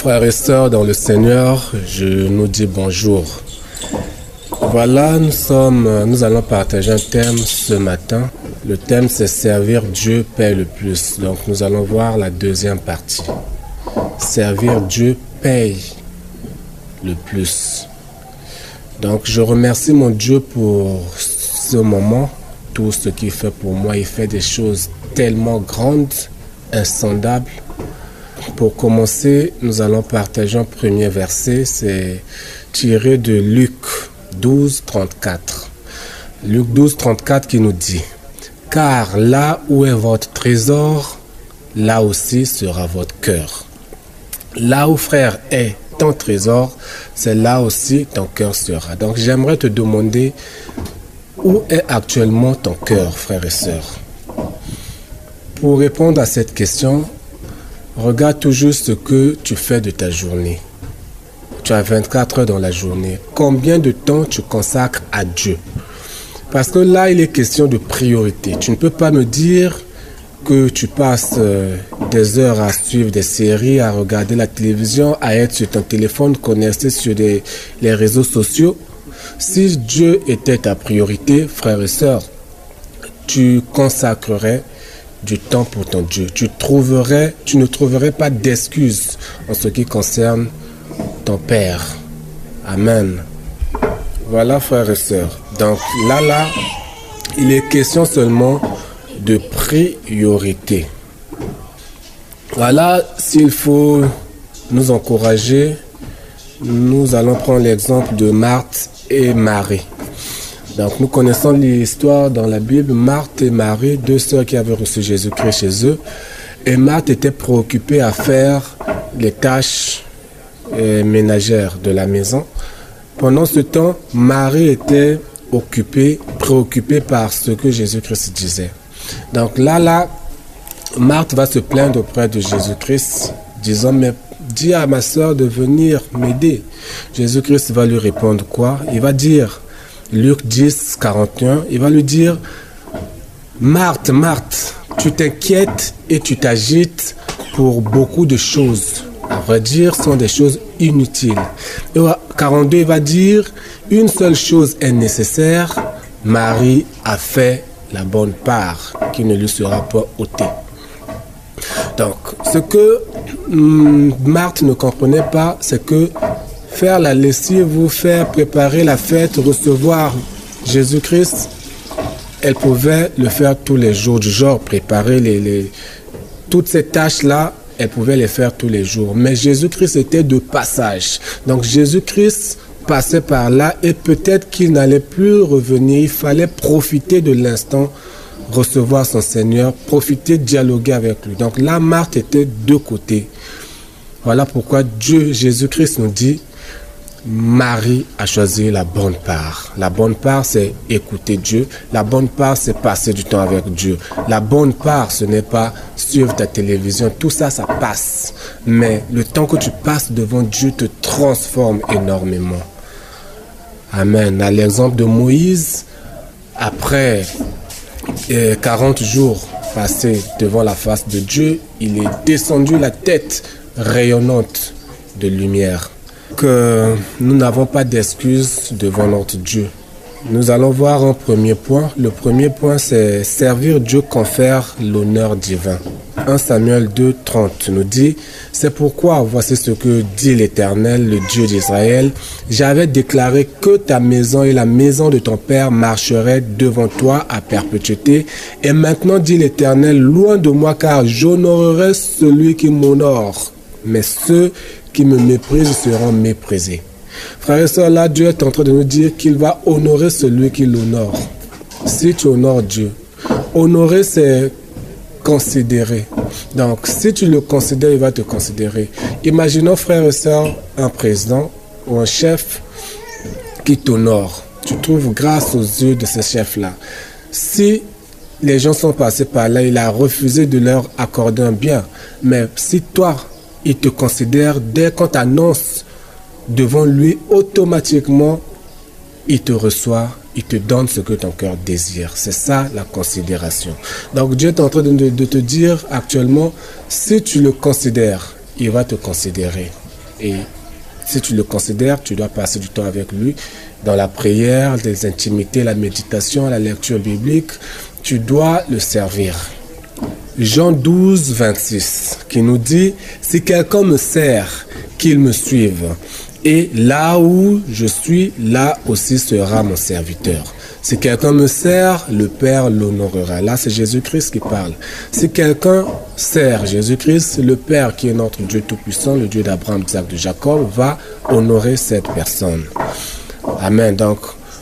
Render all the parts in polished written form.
Frères et sœurs dans le Seigneur, je nous dis bonjour. Voilà, nous allons partager un thème ce matin. Le thème c'est servir Dieu paye le plus. Donc nous allons voir la deuxième partie. Servir Dieu paye le plus. Donc je remercie mon Dieu pour ce moment, tout ce qu'il fait pour moi. Il fait des choses tellement grandes, insondables. Pour commencer, nous allons partager un premier verset, c'est tiré de Luc 12, 34. Luc 12, 34 qui nous dit « Car là où est votre trésor, là aussi sera votre cœur. Là où, frère, est ton trésor, c'est là aussi ton cœur sera. » Donc j'aimerais te demander où est actuellement ton cœur, frère et sœur. Pour répondre à cette question, regarde toujours ce que tu fais de ta journée. Tu as 24 heures dans la journée. Combien de temps tu consacres à Dieu? Parce que là, il est question de priorité. Tu ne peux pas me dire que tu passes des heures à suivre des séries, à regarder la télévision, à être sur ton téléphone, connecté sur les réseaux sociaux. Si Dieu était ta priorité, frères et sœurs, tu consacrerais du temps pour ton Dieu. Tu ne trouverais pas d'excuses en ce qui concerne ton Père. Amen. Voilà, frères et sœurs. Donc là, il est question seulement de priorité. Voilà, s'il faut nous encourager, nous allons prendre l'exemple de Marthe et Marie. Donc nous connaissons l'histoire dans la Bible, Marthe et Marie, deux sœurs qui avaient reçu Jésus-Christ chez eux. Et Marthe était préoccupée à faire les tâches ménagères de la maison. Pendant ce temps, Marie était préoccupée par ce que Jésus-Christ disait. Donc là, Marthe va se plaindre auprès de Jésus-Christ, disant, mais dis à ma sœur de venir m'aider. Jésus-Christ va lui répondre quoi? Il va dire, Luc 10, 41, il va lui dire, Marthe, Marthe, tu t'inquiètes et tu t'agites pour beaucoup de choses. À vrai dire, ce sont des choses inutiles. Et au 42, il va dire, une seule chose est nécessaire, Marie a fait la bonne part, qui ne lui sera pas ôtée. Donc, ce que Marthe ne comprenait pas, c'est que faire la lessive, vous faire préparer la fête, recevoir Jésus-Christ, elle pouvait le faire tous les jours, du genre préparer toutes ces tâches-là, elle pouvait les faire tous les jours. Mais Jésus-Christ était de passage. Donc Jésus-Christ passait par là et peut-être qu'il n'allait plus revenir. Il fallait profiter de l'instant, recevoir son Seigneur, profiter, dialoguer avec lui. Donc là, Marthe était de côté. Voilà pourquoi Jésus-Christ nous dit, Marie a choisi la bonne part. La bonne part, c'est écouter Dieu. La bonne part, c'est passer du temps avec Dieu. La bonne part, ce n'est pas suivre ta télévision. Tout ça, ça passe. Mais le temps que tu passes devant Dieu te transforme énormément. Amen. À l'exemple de Moïse, après 40 jours passés devant la face de Dieu, il est descendu la tête rayonnante de lumière. Que nous n'avons pas d'excuses devant notre Dieu. Nous allons voir un premier point. Le premier point, c'est servir Dieu confère l'honneur divin. 1 Samuel 2, 30 nous dit, c'est pourquoi, voici ce que dit l'Éternel, le Dieu d'Israël, j'avais déclaré que ta maison et la maison de ton père marcheraient devant toi à perpétuité. Et maintenant, dit l'Éternel, loin de moi, car j'honorerai celui qui m'honore. Mais ceux qui me méprisent seront méprisés. Frères et sœurs, là, Dieu est en train de nous dire qu'il va honorer celui qui l'honore. Si tu honores Dieu, honorer, c'est considérer. Donc, si tu le considères, il va te considérer. Imaginons, frères et sœurs, un président ou un chef qui t'honore. Tu trouves grâce aux yeux de ce chef-là. Si les gens sont passés par là, il a refusé de leur accorder un bien. Mais si toi, il te considère, dès qu'on t'annonce devant lui, automatiquement, il te reçoit, il te donne ce que ton cœur désire. C'est ça la considération. Donc Dieu est en train de te dire actuellement, si tu le considères, il va te considérer. Et si tu le considères, tu dois passer du temps avec lui dans la prière, les intimités, la méditation, la lecture biblique. Tu dois le servir. Jean 12, 26, qui nous dit « Si quelqu'un me sert, qu'il me suive. Et là où je suis, là aussi sera mon serviteur. Si quelqu'un me sert, le Père l'honorera. » Là, c'est Jésus-Christ qui parle. Si quelqu'un sert Jésus-Christ, le Père, qui est notre Dieu Tout-Puissant, le Dieu d'Abraham, d'Isaac, de Jacob, va honorer cette personne. Amen. Donc,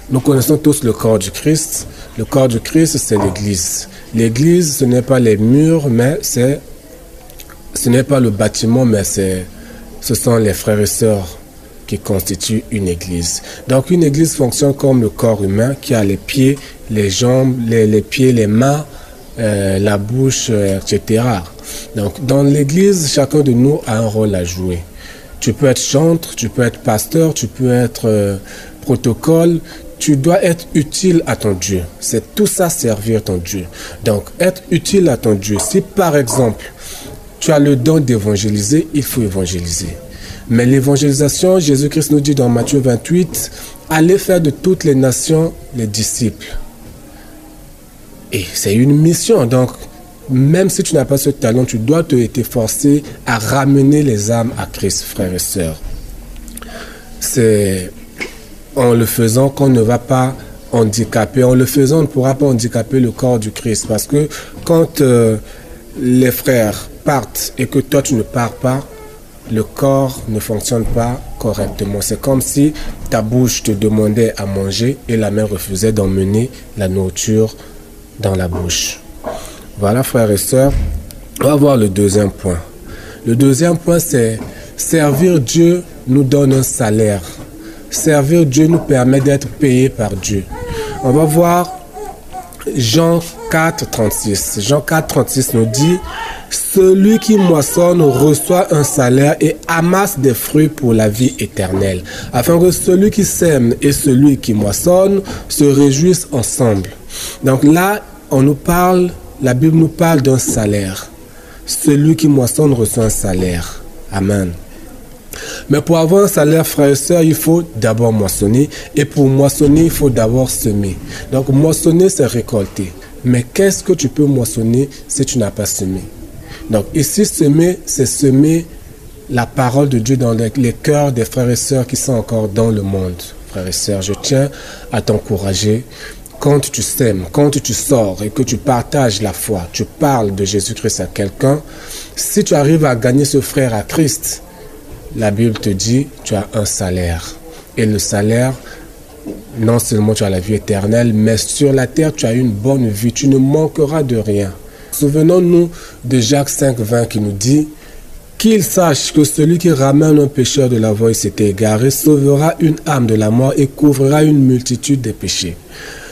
nous connaissons tous le corps du Christ. Le corps du Christ, c'est l'Église. L'Église, ce n'est pas les murs, mais ce n'est pas le bâtiment, mais ce sont les frères et sœurs qui constituent une église. Donc une église fonctionne comme le corps humain qui a les pieds, les jambes, les pieds, les mains, la bouche, etc. Donc dans l'église, chacun de nous a un rôle à jouer. Tu peux être chantre, tu peux être pasteur, tu peux être protocole. Tu dois être utile à ton Dieu. C'est tout ça, servir ton Dieu. Donc être utile à ton Dieu. Si par exemple, tu as le don d'évangéliser, il faut évangéliser. Mais l'évangélisation, Jésus-Christ nous dit dans Matthieu 28, allez faire de toutes les nations les disciples. Et c'est une mission. Donc, même si tu n'as pas ce talent, tu dois t'efforcer à ramener les âmes à Christ, frères et sœurs. C'est en le faisant qu'on ne va pas handicaper. En le faisant, on ne pourra pas handicaper le corps du Christ. Parce que quand les frères partent et que toi, tu ne pars pas, le corps ne fonctionne pas correctement. C'est comme si ta bouche te demandait à manger et la main refusait d'emmener la nourriture dans la bouche. Voilà, frères et sœurs. On va voir le deuxième point. Le deuxième point, c'est servir Dieu nous donne un salaire. Servir Dieu nous permet d'être payés par Dieu. On va voir Jean 4, 36. Jean 4, 36 nous dit « Celui qui moissonne reçoit un salaire et amasse des fruits pour la vie éternelle, afin que celui qui sème et celui qui moissonne se réjouissent ensemble. » Donc là, la Bible nous parle d'un salaire. Celui qui moissonne reçoit un salaire. Amen. Mais pour avoir un salaire, frères et sœurs, il faut d'abord moissonner. Et pour moissonner, il faut d'abord semer. Donc moissonner, c'est récolter. Mais qu'est-ce que tu peux moissonner si tu n'as pas semé? Donc ici, semer, c'est semer la parole de Dieu dans les cœurs des frères et sœurs qui sont encore dans le monde. Frères et sœurs, je tiens à t'encourager. Quand tu sèmes, quand tu sors et que tu partages la foi, tu parles de Jésus-Christ à quelqu'un, si tu arrives à gagner ce frère à Christ, la Bible te dit, tu as un salaire. Et le salaire, non seulement tu as la vie éternelle, mais sur la terre, tu as une bonne vie. Tu ne manqueras de rien. Souvenons-nous de Jacques 5, 20 qui nous dit, qu'il sache que celui qui ramène un pécheur de la voie et s'était égaré sauvera une âme de la mort et couvrira une multitude de péchés.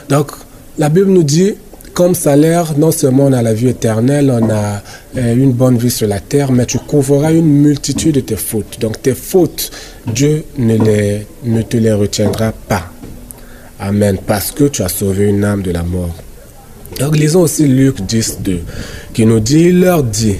Donc, la Bible nous dit, comme salaire, non seulement on a la vie éternelle, on a une bonne vie sur la terre, mais tu couvriras une multitude de tes fautes. Donc tes fautes, Dieu ne te les retiendra pas. Amen. Parce que tu as sauvé une âme de la mort. Donc lisons aussi Luc 10, 2, qui nous dit, il leur dit,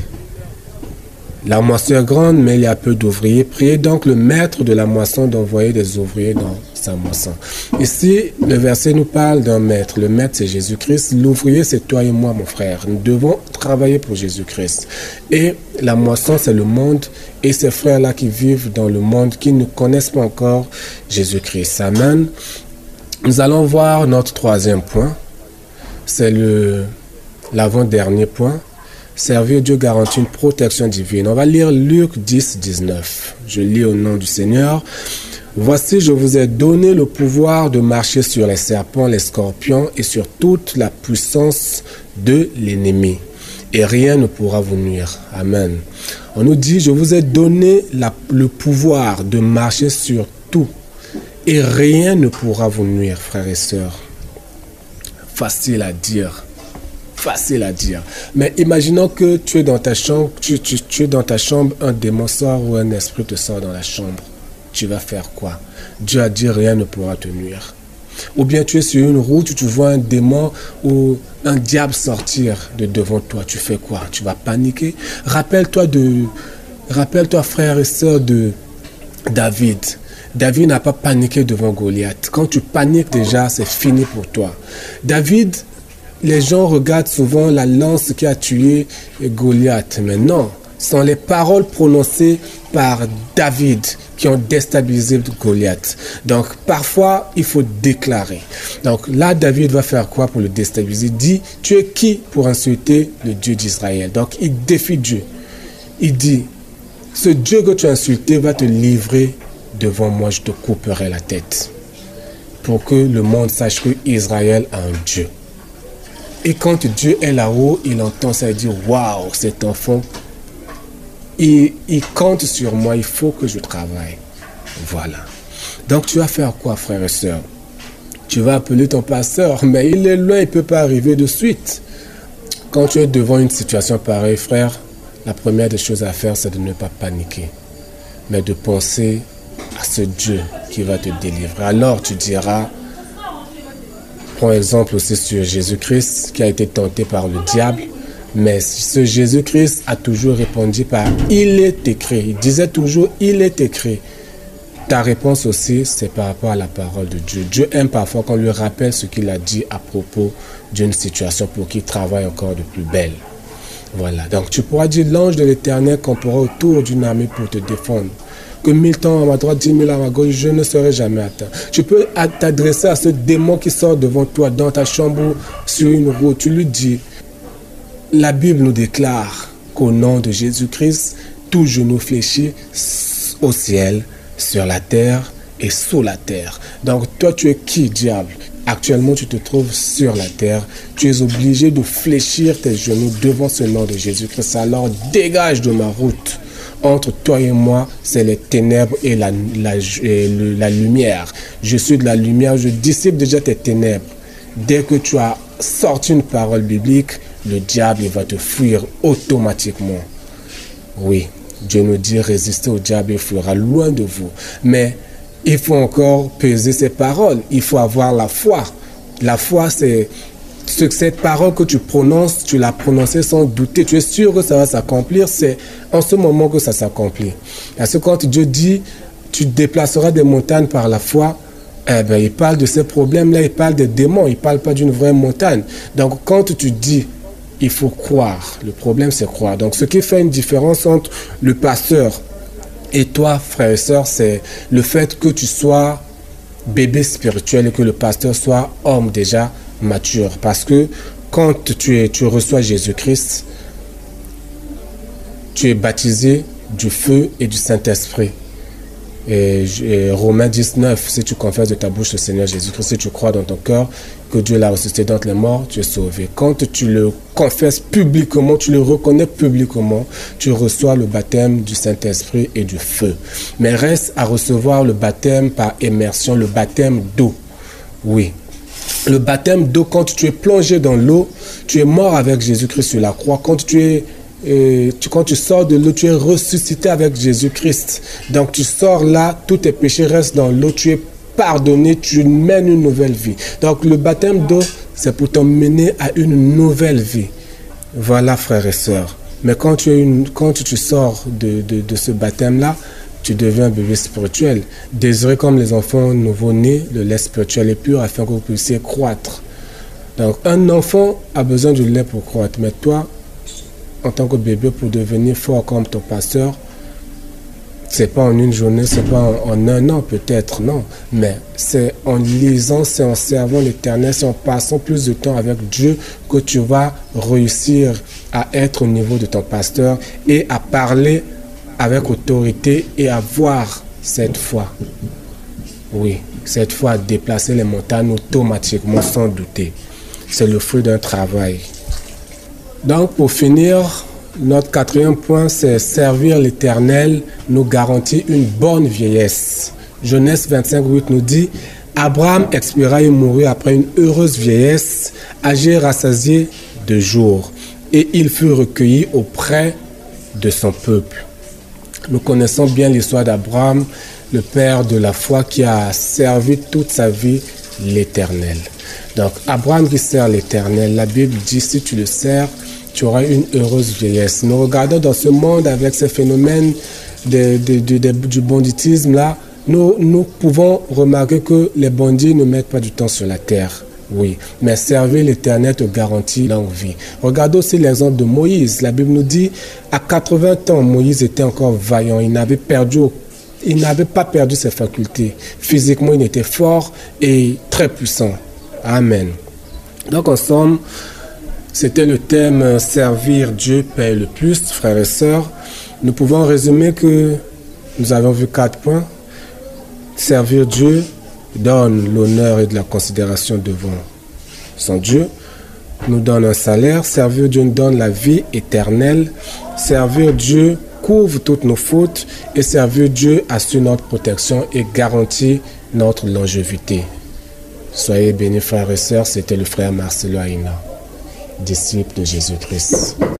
la moisson est grande, mais il y a peu d'ouvriers. Priez donc le maître de la moisson d'envoyer des ouvriers dans sa moisson. Ici, le verset nous parle d'un maître. Le maître, c'est Jésus-Christ. L'ouvrier, c'est toi et moi, mon frère. Nous devons travailler pour Jésus-Christ. Et la moisson, c'est le monde. Et ces frères-là qui vivent dans le monde, qui ne connaissent pas encore Jésus-Christ. Amen. Nous allons voir notre troisième point. C'est l'avant-dernier point. Servir Dieu garantit une protection divine. On va lire Luc 10, 19. Je lis au nom du Seigneur. Voici, je vous ai donné le pouvoir de marcher sur les serpents, les scorpions et sur toute la puissance de l'ennemi. Et rien ne pourra vous nuire. Amen. On nous dit, je vous ai donné le pouvoir de marcher sur tout. Et rien ne pourra vous nuire, frères et sœurs. Facile à dire. Facile à dire. Mais imaginons que tu es dans ta chambre, tu es dans ta chambre, un démon sort ou un esprit te sort dans la chambre. Tu vas faire quoi? Dieu a dit rien ne pourra te nuire. Ou bien tu es sur une route, tu vois un démon ou un diable sortir de devant toi. Tu fais quoi? Tu vas paniquer. Rappelle-toi frères et sœurs, de David. David n'a pas paniqué devant Goliath. Quand tu paniques déjà, c'est fini pour toi. David, les gens regardent souvent la lance qui a tué Goliath. Mais non, ce sont les paroles prononcées par David qui ont déstabilisé Goliath. Donc, parfois, il faut déclarer. Donc, là, David va faire quoi pour le déstabiliser? Il dit, tu es qui pour insulter le Dieu d'Israël? Donc, il défie Dieu. Il dit, ce Dieu que tu as insulté va te livrer devant moi, je te couperai la tête. Pour que le monde sache que Israël a un Dieu. Et quand Dieu est là-haut, il entend ça et dit, waouh, cet enfant, il compte sur moi, il faut que je travaille. Voilà. Donc tu vas faire quoi, frères et sœurs? Tu vas appeler ton pasteur, mais il est loin, il ne peut pas arriver de suite. Quand tu es devant une situation pareille, frère, la première des choses à faire, c'est de ne pas paniquer, mais de penser à ce Dieu qui va te délivrer. Alors tu diras, prends exemple aussi sur Jésus-Christ qui a été tenté par le diable, mais ce Jésus-Christ a toujours répondu par « il est écrit ». Il disait toujours « il est écrit ». Ta réponse aussi, c'est par rapport à la parole de Dieu. Dieu aime parfois qu'on lui rappelle ce qu'il a dit à propos d'une situation pour qu'il travaille encore de plus belle. Voilà, donc tu pourras dire l'ange de l'Éternel campera autour d'une armée pour te défendre. Que 1000 temps à ma droite, 10 000 à ma gauche, je ne serai jamais atteint. Tu peux t'adresser à ce démon qui sort devant toi dans ta chambre sur une route. Tu lui dis, la Bible nous déclare qu'au nom de Jésus-Christ, tout genou fléchit au ciel, sur la terre et sous la terre. Donc toi, tu es qui, diable? Actuellement, tu te trouves sur la terre. Tu es obligé de fléchir tes genoux devant ce nom de Jésus-Christ. Alors dégage de ma route. Entre toi et moi, c'est les ténèbres et la lumière. Je suis de la lumière, je dissipe déjà tes ténèbres. Dès que tu as sorti une parole biblique, le diable il va te fuir automatiquement. Oui, Dieu nous dit, résistez au diable, il fuira loin de vous. Mais il faut encore peser ces paroles. Il faut avoir la foi. La foi, c'est cette parole que tu prononces, tu l'as prononcée sans douter. Tu es sûr que ça va s'accomplir. C'est en ce moment que ça s'accomplit. Parce que quand Dieu dit, tu déplaceras des montagnes par la foi, eh bien, il parle de ces problèmes-là, il parle des démons, il ne parle pas d'une vraie montagne. Donc, quand tu dis, il faut croire, le problème c'est croire. Donc, ce qui fait une différence entre le pasteur et toi, frère et sœur, c'est le fait que tu sois bébé spirituel et que le pasteur soit homme déjà mature. Parce que quand tu reçois Jésus-Christ, tu es baptisé du feu et du Saint-Esprit. Et Romains 19, si tu confesses de ta bouche le Seigneur Jésus-Christ, si tu crois dans ton cœur que Dieu l'a ressuscité d'entre les morts, tu es sauvé. Quand tu le confesses publiquement, tu le reconnais publiquement, tu reçois le baptême du Saint-Esprit et du feu. Mais reste à recevoir le baptême par immersion, le baptême d'eau. Oui. Le baptême d'eau, quand tu es plongé dans l'eau, tu es mort avec Jésus-Christ sur la croix. Quand tu sors de l'eau, tu es ressuscité avec Jésus-Christ. Donc tu sors là, tous tes péchés restent dans l'eau, tu es pardonné, tu mènes une nouvelle vie. Donc le baptême d'eau, c'est pour t'emmener à une nouvelle vie. Voilà, frères et sœurs. Mais quand tu sors de ce baptême-là, tu deviens un bébé spirituel. Désirez comme les enfants nouveau-nés, le lait spirituel est pur afin que vous puissiez croître. Donc un enfant a besoin du lait pour croître. Mais toi, en tant que bébé, pour devenir fort comme ton pasteur, c'est pas en une journée, c'est pas en un an peut-être, non. Mais c'est en lisant, c'est en servant l'Éternel, c'est en passant plus de temps avec Dieu que tu vas réussir à être au niveau de ton pasteur et à parler avec autorité et à voir cette foi. Oui, cette foi à déplacer les montagnes automatiquement sans douter. C'est le fruit d'un travail. Donc, pour finir, notre quatrième point, c'est servir l'Éternel nous garantit une bonne vieillesse. Genèse 25:8 nous dit, Abraham expira et mourut après une heureuse vieillesse, âgé et rassasié de jours, et il fut recueilli auprès de son peuple. Nous connaissons bien l'histoire d'Abraham, le père de la foi qui a servi toute sa vie l'Éternel. Donc, Abraham qui sert l'Éternel, la Bible dit, si tu le sers, tu auras une heureuse vieillesse. Nous regardons dans ce monde avec ces phénomènes du banditisme, là, nous pouvons remarquer que les bandits ne mettent pas du temps sur la terre. Oui, mais servir l'Éternel te garantit longue vie. Regardez aussi l'exemple de Moïse. La Bible nous dit, à 80 ans, Moïse était encore vaillant. Il n'avait pas perdu ses facultés. Physiquement, il était fort et très puissant. Amen. Donc, en somme, c'était le thème « Servir Dieu paye le plus », frères et sœurs. Nous pouvons résumer que nous avons vu 4 points. Servir Dieu donne l'honneur et de la considération devant son Dieu, nous donne un salaire. Servir Dieu nous donne la vie éternelle. Servir Dieu couvre toutes nos fautes et servir Dieu assure notre protection et garantit notre longévité. Soyez bénis frères et sœurs, c'était le frère Marcelo Aina, disciple de Jésus-Christ.